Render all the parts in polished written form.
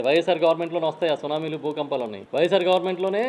వైఎస్ఆర్ గవర్నమెంట్లోనే వస్తాయి ఆ సునామీలు భూకంపాలని. వైఎస్ఆర్ గవర్నమెంట్లోనే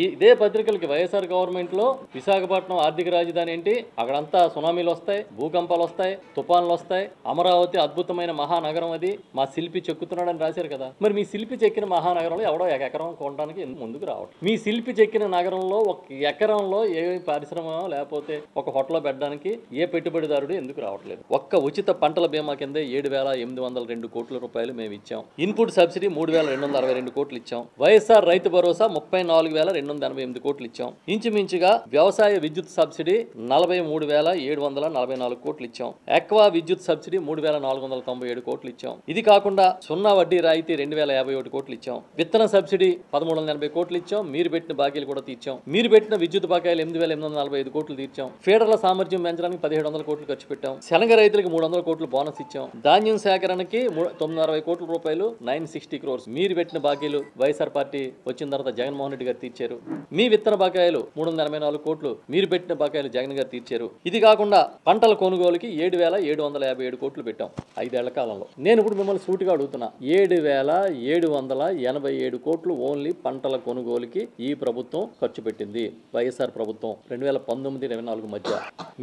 ఇదే పత్రికలకి వైఎస్ఆర్ గవర్నమెంట్లో విశాఖపట్నం ఆర్థిక రాజధాని ఏంటి, అక్కడంతా సునామీలు వస్తాయి, భూకంపాలు వస్తాయి, తుఫాన్లు వస్తాయి, అమరావతి అద్భుతమైన మహానగరం అది మా శిల్పి చెక్కుతున్నాడని రాశారు కదా. మరి మీ శిల్పి చెక్కిన మహానగరంలో ఎవడో ఒక ఎకరం కొనడానికి ఎందుకు ముందుకు రావడం? మీ శిల్పి చెక్కిన నగరంలో ఒక ఎకరంలో ఏ పరిశ్రమ లేకపోతే ఒక హోటల్ పెట్టడానికి ఏ పెట్టుబడిదారుడు ఎందుకు రావట్లేదు? ఒక్క ఉచిత పంటల బీమా కింద 7,802 కోట్ల రూపాయలు మేము ఇచ్చాం. ఇన్పుట్ సబ్సిడీ 3,262 కోట్లు ఇచ్చాం. వైఎస్ఆర్ రైతు భరోసా 34,288 కోట్లు ఇచ్చాం. ఇంచుమించుగా వ్యవసాయ విద్యుత్ సబ్సిడీ 43,744 కోట్లు ఇచ్చాం. ఎక్వా విద్యుత్ సబ్సిడీ 3,497 కోట్లు ఇచ్చాం. ఇది కాకుండా సున్నా వడ్డీ రాయితీ 2,051 కోట్లు ఇచ్చాం. విత్తన సబ్సిడీ 1,380 కోట్లు ఇచ్చాం. మీరు పెట్టిన బాకీలు కూడా తీర్చాం. మీరు పెట్టిన విద్యుత్ బకాయిలు 8,845 కోట్లు తీర్చాం. ఫీడర్ల సామర్థ్యం పెంచడానికి 1,700 కోట్లు ఖర్చు పెట్టాం. శనగ రైతులకు 300 కోట్లు బోనస్ ఇచ్చాం. ధాన్యం సేకరణకి 960 కోట్ల రూపాయలు 960 crores. మీరు పెట్టిన బాకీలు వైఎస్ఆర్ పార్టీ వచ్చిన తర్వాత జగన్మోహన్ రెడ్డి గారు తీర్చారు. మీ విత్తన బకాయిలు 384 కోట్లు మీరు పెట్టిన బకాయిలు జగన్ గారు తీర్చారు. ఇది కాకుండా పంటల కొనుగోలుకి 7,757 కోట్లు పెట్టాం 5 ఏళ్ల కాలంలో. నేను ఇప్పుడు మిమ్మల్ని సూటిగా అడుగుతున్నా, 7,787 కోట్లు ఓన్లీ పంటల కొనుగోలుకి ఈ ప్రభుత్వం ఖర్చు పెట్టింది. వైఎస్ఆర్ ప్రభుత్వం 2019-24 మధ్య.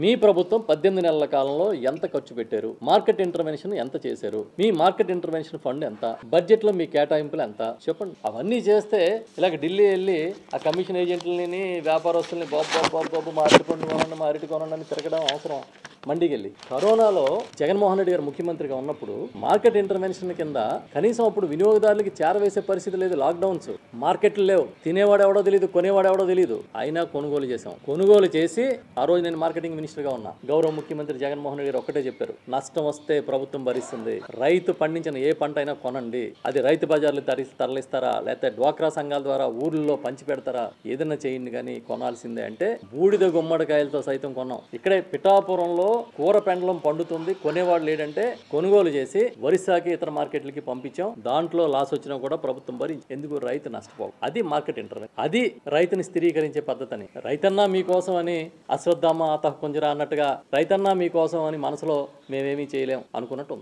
మీ ప్రభుత్వం 18 నెలల కాలంలో ఎంత ఖర్చు పెట్టారు? మార్కెట్ ఇంటర్వెన్షన్ ఎంత చేశారు? మీ మార్కెట్ ఇంటర్వెన్షన్ ఫండ్ ఎంత? బడ్జెట్ లో మీ కేటాయింపులు ఎంత? చెప్పండి. అవన్నీ చేస్తే ఇలాగ ఢిల్లీ వెళ్ళి ఆ కమిషన్ ఏజెంట్లని వ్యాపారస్తుల్ని బాబు మా అరటి కొనండి అని తిరగడం అవసరం? మండికి వెళ్ళి కరోనాలో జగన్మోహన్ రెడ్డి గారు ముఖ్యమంత్రిగా ఉన్నప్పుడు మార్కెట్ ఇంటర్వెన్షన్ కింద కనీసం అప్పుడు వినియోగదారులకి చేరవేసే పరిస్థితి లేదు. లాక్డౌన్స్, మార్కెట్లు లేవు, తినేవాడు ఎవడో తెలియదు, కొనేవాడు ఎవడో తెలియదు. అయినా కొనుగోలు చేసాం. కొనుగోలు చేసి ఆ రోజు నేను మార్కెటింగ్ మినిస్టర్గా ఉన్నా. గౌరవ ముఖ్యమంత్రి జగన్మోహన్ రెడ్డి గారు ఒక్కటే చెప్పారు, నష్టం వస్తే ప్రభుత్వం భరిస్తుంది. రైతు పండించిన ఏ పంట అయినా కొనండి. అది రైతు బజార్లు తరలిస్తారా లేకపోతే డ్వాక్రా సంఘాల ద్వారా ఊర్లలో పంచి పెడతారా, ఏదైనా చేయండి కానీ కొనాల్సిందే అంటే బూడిద గుమ్మడికాయలతో సైతం కొన్నాం. ఇక్కడే పిఠాపురంలో కూర పెండలం పండుతుంది, కొనేవాడు లేడంటే కొనుగోలు చేసి ఒరిస్సాకి ఇతర మార్కెట్లకి పంపించాం. దాంట్లో లాస్ వచ్చినా కూడా ప్రభుత్వం భరించి ఎందుకు రైతు నష్టపోవు. అది మార్కెట్ ఇంటర్వెన్షన్. అది రైతుని స్థిరీకరించే పద్ధతిని. రైతన్నా మీకోసం అని అశ్వత్థామ అతః కుంజర అన్నట్టుగా రైతన్నా మీకోసం అని మనసులో మేమేమీ చేయలేం అనుకున్నట్టు.